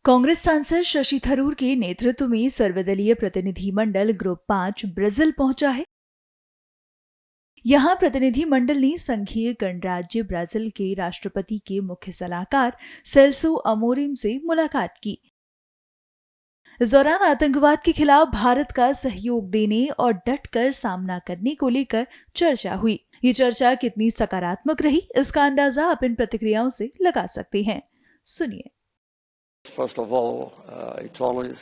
कांग्रेस सांसद शशि थरूर के नेतृत्व में सर्वदलीय प्रतिनिधिमंडल ग्रुप 5 ब्राजील पहुंचा है। यहां प्रतिनिधिमंडल ने संघीय गणराज्य ब्राजील के राष्ट्रपति के मुख्य सलाहकार सेल्सो अमोरिम से मुलाकात की। इस दौरान आतंकवाद के खिलाफ भारत का सहयोग देने और डटकर सामना करने को लेकर चर्चा हुई। ये चर्चा कितनी सकारात्मक रही, इसका अंदाजा आप इन प्रतिक्रियाओं से लगा सकते हैं। सुनिए। First of all, it's always,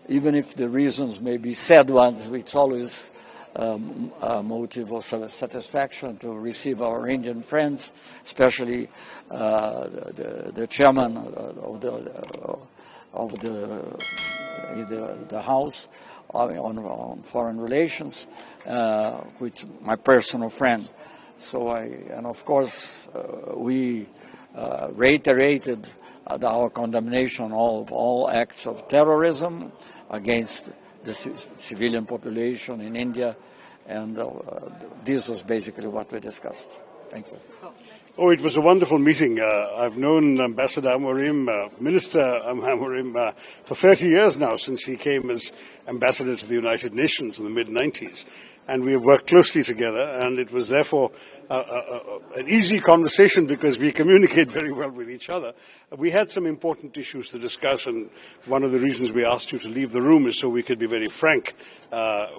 even if the reasons may be sad ones, it's always a motive of satisfaction to receive our Indian friends, especially the chairman of the House on foreign relations, which my personal friend. And of course, we reiterated our condemnation of all acts of terrorism against the civilian population in India, and this was basically what we discussed. Thank you. Oh, it was a wonderful meeting. I've known Ambassador Amorim, Minister Amorim, for 30 years now, since he came as ambassador to the United Nations in the mid-90s. And we have worked closely together, and it was therefore an easy conversation because we communicate very well with each other. We had some important issues to discuss, and one of the reasons we asked you to leave the room is so we could be very frank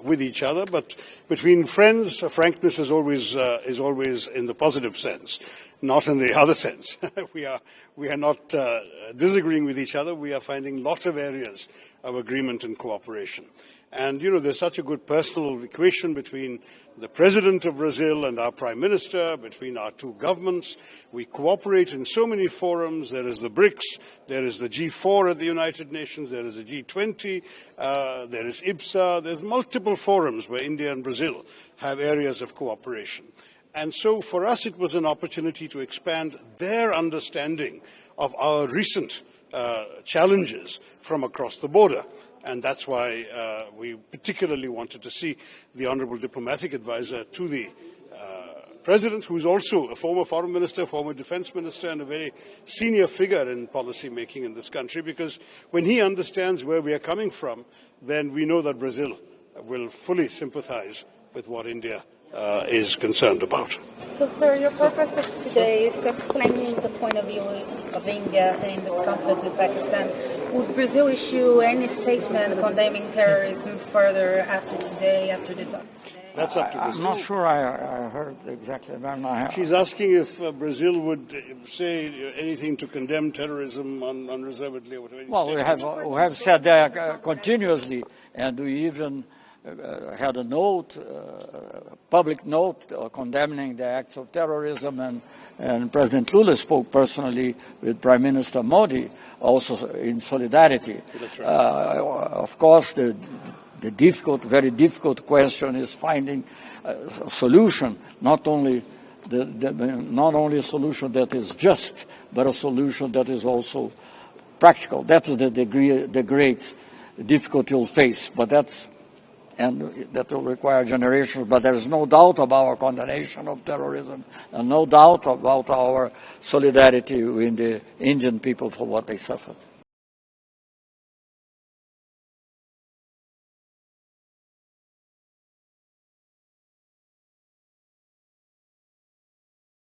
with each other. But between friends, frankness is always in the positive sense, not in the other sense. We are not disagreeing with each other. We are finding lots of areas of agreement and cooperation. And, you know, there's such a good personal equation between the President of Brazil and our Prime Minister, between our two governments. We cooperate in so many forums. There is the BRICS, there is the G4 at the United Nations, there is the G20, there is IPSA. There's multiple forums where India and Brazil have areas of cooperation. And so for us, it was an opportunity to expand their understanding of our recent challenges from across the border. And that's why we particularly wanted to see the Honourable Diplomatic Advisor to the President, who is also a former Foreign Minister, former Defence Minister, and a very senior figure in policy making in this country, because when he understands where we are coming from, then we know that Brazil will fully sympathise with what India is concerned about. So, sir, your purpose today is to explain the point of view of India in this conflict with Pakistan. Would Brazil issue any statement condemning terrorism further after today, after the talks today? That's up to Brazil. I'm not sure I heard exactly. She's asking if Brazil would say anything to condemn terrorism unreservedly. Or whatever. Well, we have said that continuously, and we even had a note, public note, condemning the acts of terrorism, and President Lula spoke personally with Prime Minister Modi, also in solidarity. That's right. Of course, the very difficult question is finding a solution, not only a solution that is just, but a solution that is also practical. That's the great difficulty we'll face, and that will require generations, but there is no doubt about our condemnation of terrorism and no doubt about our solidarity with the Indian people for what they suffered.